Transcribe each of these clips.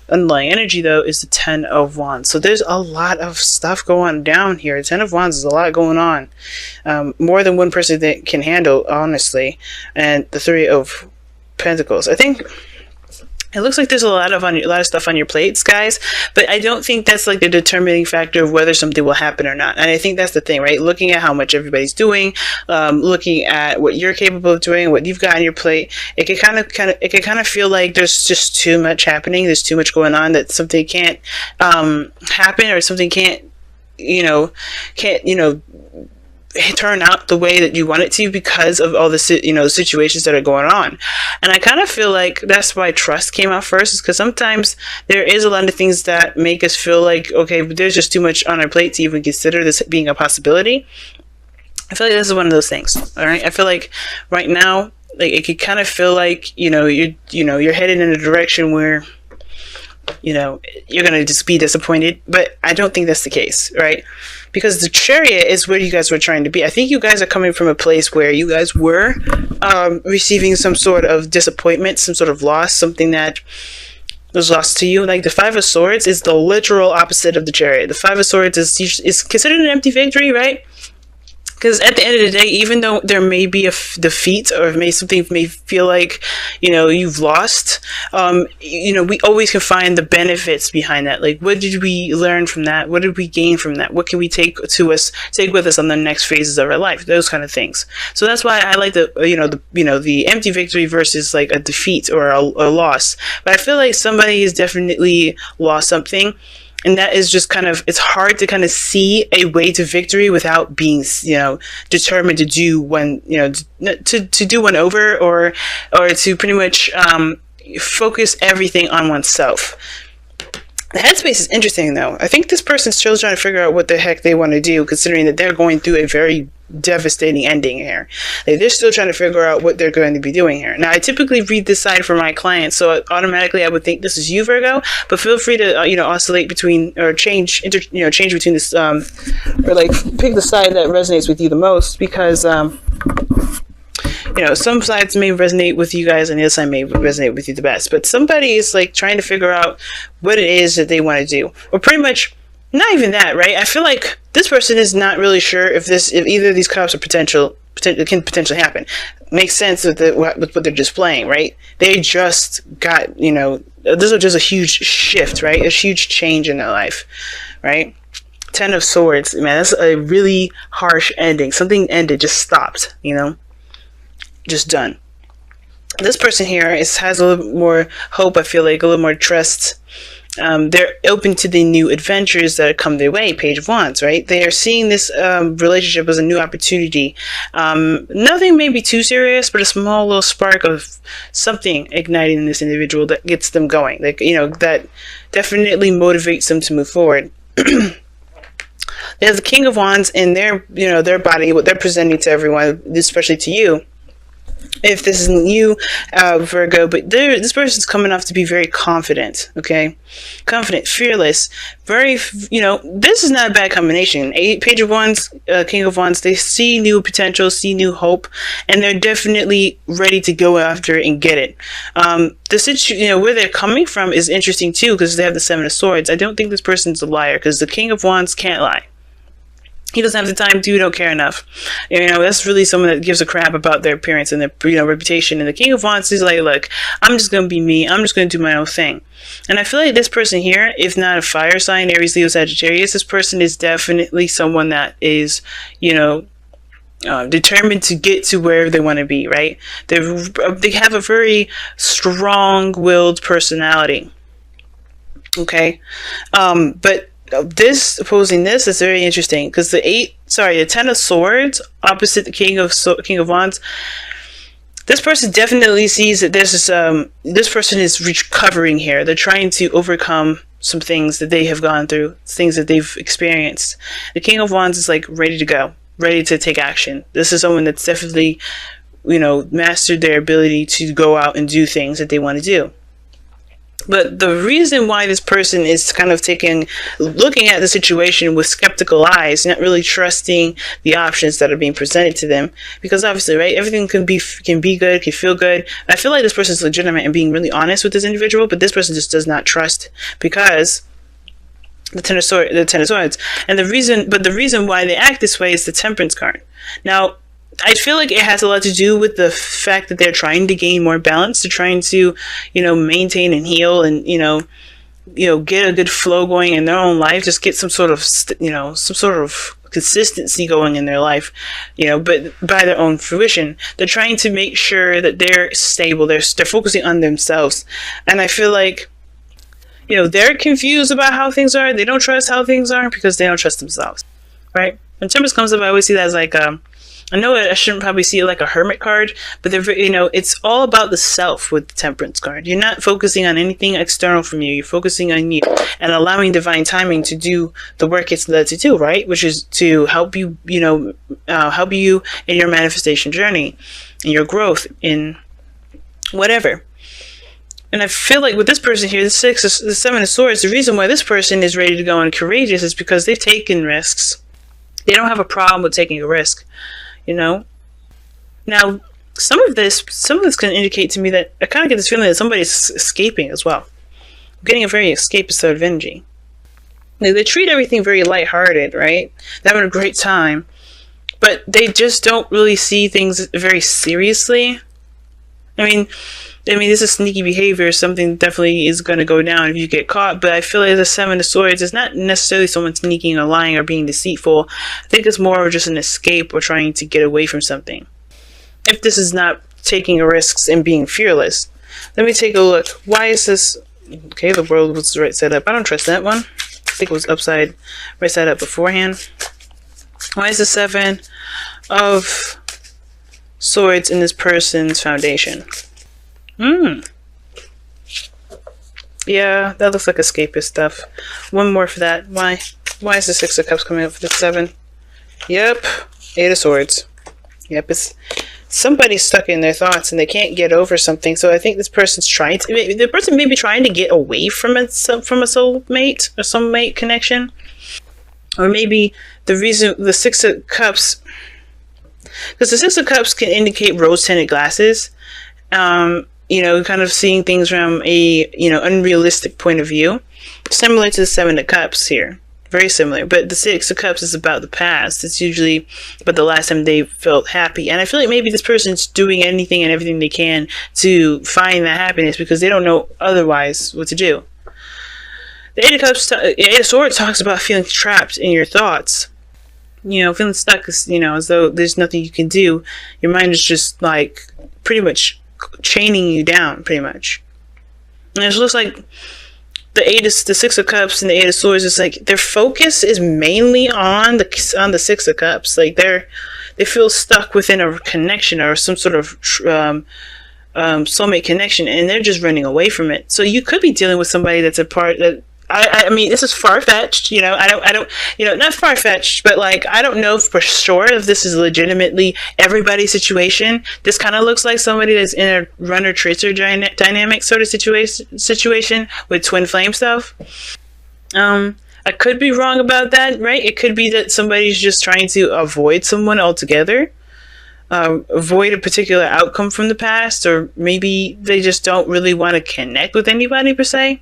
underlying energy, though, is the Ten of Wands. So there's a lot of stuff going down here. The Ten of Wands is a lot going on. More than one person that can handle, honestly. And the Three of Pentacles. I think it looks like there's a lot of stuff on your plates, guys, but I don't think that's like the determining factor of whether something will happen or not. And I think that's the thing, right? Looking at how much everybody's doing, looking at what you're capable of doing, what you've got on your plate, it can kind of feel like there's just too much happening. There's too much going on that something can't happen, or something can't turn out the way that you want it to because of all the situations that are going on. And I kind of feel like that's why trust came out first, is because sometimes there is a lot of things that make us feel like, okay, but there's just too much on our plate to even consider this being a possibility. I feel like this is one of those things. All right, I feel like right now, like, it could kind of feel like you're headed in a direction where you're gonna just be disappointed, but I don't think that's the case, right? Because the Chariot is where you guys were trying to be. I think you guys are coming from a place where you guys were receiving some sort of disappointment, some sort of loss, something that was lost to you. Like the Five of Swords is the literal opposite of the Chariot. The Five of Swords is considered an empty victory, right? Because at the end of the day, even though there may be a defeat, or something may feel like, you've lost, we always can find the benefits behind that. Like, what did we learn from that? What did we gain from that? What can we take with us on the next phases of our life? Those kind of things. So that's why I like the empty victory versus like a defeat or a loss. But I feel like somebody has definitely lost something. And that is just it's hard to kind of see a way to victory without being, determined to do one, to do one over, or to pretty much focus everything on oneself. The headspace is interesting, though. I think this person's still trying to figure out what the heck they want to do, considering that they're going through a very devastating ending here. Like, they're still trying to figure out what they're going to be doing here. Now, I typically read this side for my clients, so automatically I would think this is you, Virgo. But feel free to oscillate between, or change between this, or like pick the side that resonates with you the most, because some sides may resonate with you guys and the other side may resonate with you the best. But somebody is like trying to figure out what it is that they want to do. Or pretty much, not even that, right? I feel like this person is not really sure if either of these cups are can potentially happen. Makes sense with what they're displaying, right? They just got, this is just a huge shift, right? A huge change in their life, right? Ten of Swords, man, that's a really harsh ending. Something ended, just stopped, just done. This person here has a little more hope, I feel like, a little more trust. They're open to the new adventures that come their way. Page of Wands, right? They are seeing this relationship as a new opportunity. Nothing may be too serious, but a small little spark of something igniting in this individual that gets them going. Like, that definitely motivates them to move forward. There's the King of Wands in their body, what they're presenting to everyone, especially to you. If this isn't you, Virgo, but this person's coming off to be very confident, okay? Confident, fearless, very, this is not a bad combination. Page of Wands, King of Wands, they see new potential, see new hope, and they're definitely ready to go after it and get it. Where they're coming from is interesting too, because they have the Seven of Swords. I don't think this person's a liar, because the King of Wands can't lie. He doesn't have the time to, don't care enough. That's really someone that gives a crap about their appearance and their, reputation. And the King of Wands is like, look, I'm just going to be me. I'm just going to do my own thing. And I feel like this person here, if not a fire sign, Aries, Leo, Sagittarius, this person is definitely someone that is, determined to get to where they want to be, right? They have a very strong-willed personality. Okay? But this opposing this is very interesting, because the Ten of Swords opposite the King of Wands. This person definitely sees that this person is recovering here. They're trying to overcome some things that they have gone through, things that they've experienced. The King of Wands is like ready to go, ready to take action. This is someone that's definitely, mastered their ability to go out and do things that they want to do. But the reason why this person is kind of looking at the situation with skeptical eyes, not really trusting the options that are being presented to them, because obviously, right, everything can be good, can feel good. I feel like this person is legitimate and being really honest with this individual, but this person just does not trust because the Ten of Swords, and the reason why they act this way is the Temperance card. Now, I feel like it has a lot to do with the fact that they're trying to gain more balance. They're trying to, maintain and heal and, get a good flow going in their own life. Just get some sort of consistency going in their life, but by their own fruition. They're trying to make sure that they're stable. They're focusing on themselves. And I feel like, they're confused about how things are. They don't trust how things are because they don't trust themselves, right? When Temperance comes up, I always see that as like, I know I shouldn't probably see it like a hermit card, but it's all about the self with the Temperance card. You're not focusing on anything external from you. You're focusing on you and allowing divine timing to do the work it's led to do, right? Which is to help you, help you in your manifestation journey, in your growth, in whatever. And I feel like with this person here, the Seven of Swords, the reason why this person is ready to go and courageous is because they've taken risks. They don't have a problem with taking a risk. Now, some of this can indicate to me that I kind of get this feeling that somebody's escaping as well. I'm getting a very escapist sort of energy. They treat everything very lighthearted, right? They're having a great time, but they just don't really see things very seriously. I mean, this is sneaky behavior. Something definitely is going to go down if you get caught. But I feel like the Seven of Swords is not necessarily someone sneaking or lying or being deceitful. I think it's more of just an escape or trying to get away from something. If this is not taking risks and being fearless. Let me take a look. Why is this... Okay, the world was right side up. I don't trust that one. I think it was right side up beforehand. Why is the Seven of Swords in this person's foundation? Yeah, that looks like escapist stuff. One more for that. Why is the Six of Cups coming up for the Seven? Yep. Eight of Swords. Yep, it's somebody's stuck in their thoughts and they can't get over something. So I think this person's the person may be trying to get away from a soulmate or soulmate connection. Or maybe the reason the Six of Cups, because the Six of Cups can indicate rose-tinted glasses. Kind of seeing things from a, unrealistic point of view. Similar to the Seven of Cups here. Very similar. But the Six of Cups is about the past. It's usually about the last time they felt happy. And I feel like maybe this person's doing anything and everything they can to find that happiness because they don't know otherwise what to do. The Eight of Swords talks about feeling trapped in your thoughts. Feeling stuck, as though there's nothing you can do. Your mind is just like pretty much chaining you down, pretty much. And it looks like the Six of Cups and the Eight of Swords is like their focus is mainly on the Six of Cups. Like they feel stuck within a connection or some sort of soulmate connection, and they're just running away from it. So you could be dealing with somebody that's a part that. I mean, this is far-fetched, I don't, not far-fetched, but like, I don't know for sure if this is legitimately everybody's situation. This kind of looks like somebody that's in a runner-tracer dynamic sort of situation with twin flame stuff. I could be wrong about that, right? It could be that somebody's just trying to avoid someone altogether. Avoid a particular outcome from the past, or maybe they just don't really want to connect with anybody per se.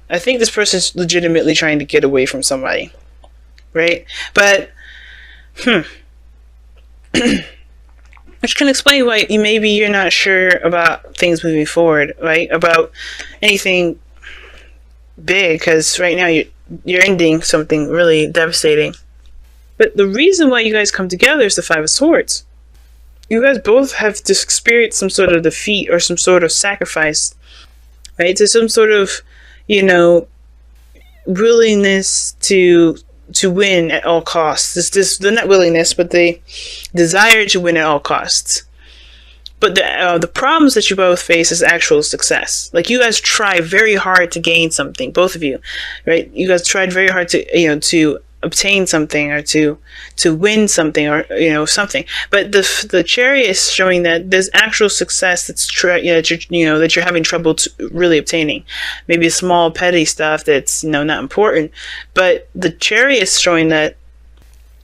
I think this person's legitimately trying to get away from somebody, right? But which can explain why maybe you're not sure about things moving forward, right? About anything big, because right now you're ending something really devastating. But the reason why you guys come together is the Five of Swords. You guys both have to experience some sort of defeat or some sort of sacrifice, right? To some sort of, willingness to win at all costs. The not willingness, but the desire to win at all costs. But the problems that you both face is actual success. Like, you guys try very hard to gain something, both of you, right? You guys tried very hard to obtain something, or to win something, or something. But the Chariot is showing that there's actual success that's that you're having trouble really obtaining. Maybe small petty stuff that's not important, but the Chariot is showing that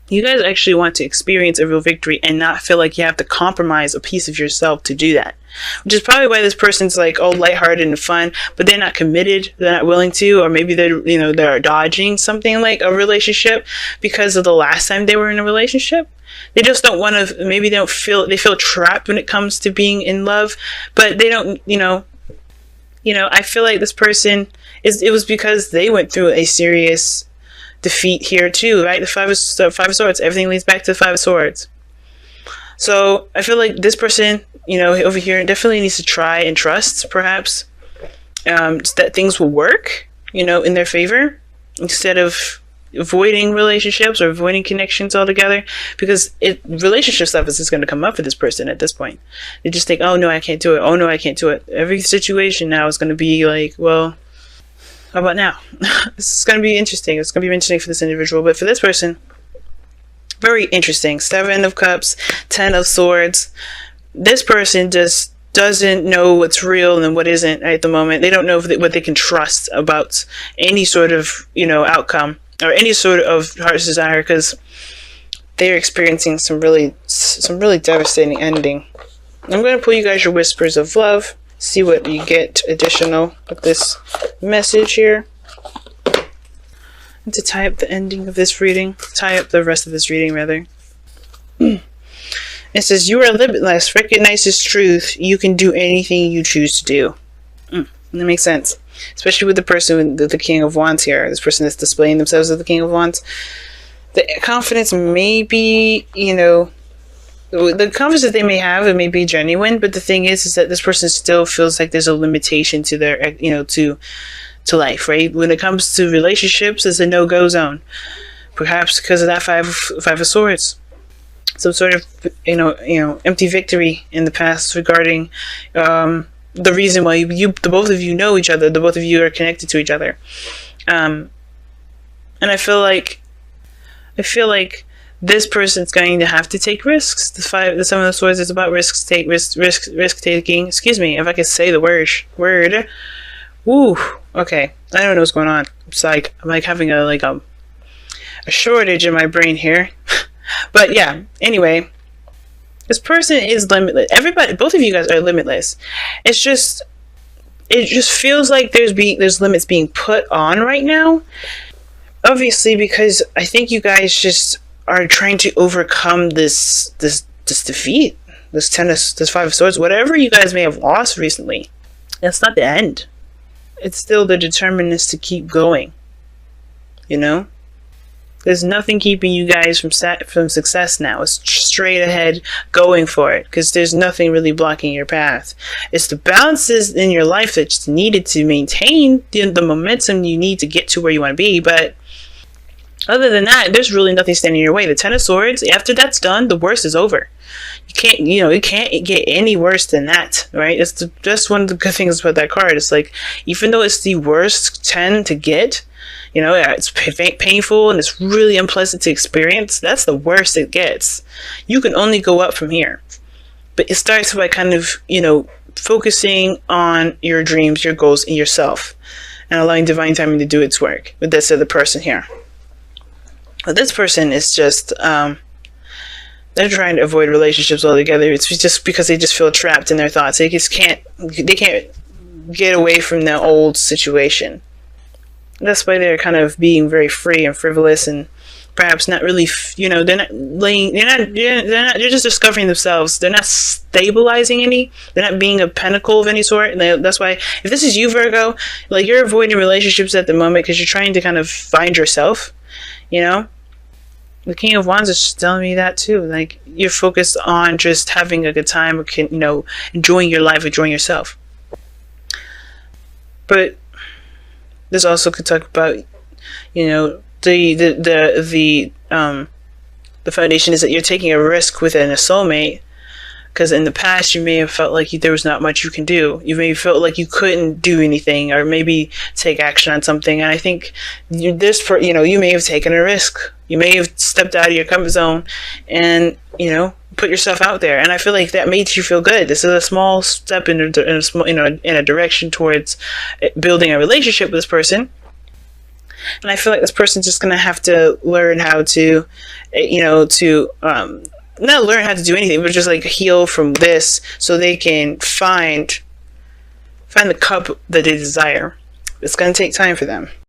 you guys actually want to experience a real victory and not feel like you have to compromise a piece of yourself to do that. Which is probably why this person's like all lighthearted and fun, but they're not committed, they're not willing to, or maybe they're dodging something like a relationship because of the last time they were in a relationship. They just don't want to, maybe they feel trapped when it comes to being in love, but they don't, I feel like this person it was because they went through a serious defeat here too, right? The Five of Swords, everything leads back to the Five of Swords. So I feel like this person, over here definitely needs to try and trust, perhaps, that things will work, in their favor, instead of avoiding relationships or avoiding connections altogether, because relationship stuff is just going to come up for this person at this point. They just think, oh no, I can't do it. Oh no, I can't do it. Every situation now is going to be like, well, how about now? This is going to be interesting. It's going to be interesting for this individual, but for this person, very interesting. 7 of Cups, 10 of Swords. This person just doesn't know what's real and what isn't at the moment. They don't know what they can trust about any sort of, outcome or any sort of heart's desire, because they're experiencing some really devastating ending. I'm going to pull you guys your whispers of love, see what you get additional with this message here. And to tie up the ending of this reading, tie up the rest of this reading, rather. It says, you are limitless. Recognize this truth. You can do anything you choose to do. That makes sense. Especially with the person with the King of Wands here. This person that's displaying themselves as the King of Wands. The confidence may be, the confidence that they may have, it may be genuine. But the thing is that this person still feels like there's a limitation to their, to life, right? When it comes to relationships, it's a no-go zone. Perhaps because of that Five of Swords. Some sort of, empty victory in the past regarding the reason why the both of you know each other, the both of you are connected to each other. And I feel like this person's going to have to take risks. The Seven of Swords is about risk taking. Excuse me, if I could say the word. Woo. Okay, I don't know what's going on. It's like I'm like having a shortage in my brain here. But yeah, anyway, this person is limitless. Both of you guys are limitless. It just feels like there's limits being put on right now. Obviously, because I think you guys just are trying to overcome this defeat, this Five of Swords, whatever you guys may have lost recently. That's not the end. It's still the determinedness to keep going. There's nothing keeping you guys from success now. It's straight ahead going for it, because there's nothing really blocking your path. It's the balances in your life that's needed to maintain the momentum you need to get to where you want to be. But other than that, there's really nothing standing in your way. The Ten of Swords, after that's done, the worst is over. It can't get any worse than that, right? That's one of the good things about that card. It's like, even though it's the worst 10 to get, it's painful and it's really unpleasant to experience. That's the worst it gets. You can only go up from here. But it starts by kind of, focusing on your dreams, your goals, and yourself, and allowing divine timing to do its work. With this other person here. But this person is just, they're trying to avoid relationships altogether. It's just because they just feel trapped in their thoughts. They can't get away from their old situation. That's why they're kind of being very free and frivolous, and perhaps not really, they're just discovering themselves. They're not stabilizing any. They're not being a pinnacle of any sort. And that's why, if this is you, Virgo, like, you're avoiding relationships at the moment because you're trying to kind of find yourself, The King of Wands is telling me that too. Like, you're focused on just having a good time, or enjoying your life, enjoying yourself. But this also could talk about, the foundation is that you're taking a risk within a soulmate, Because in the past, you may have felt like there was not much you can do. You may have felt like you couldn't do anything, or maybe take action on something. And I think you may have taken a risk. You may have stepped out of your comfort zone, and put yourself out there. And I feel like that made you feel good. This is a small step in a direction towards building a relationship with this person. And I feel like this person's just gonna have to learn how to, not learn how to do anything, but just like heal from this, so they can find the cup that they desire. It's gonna take time for them.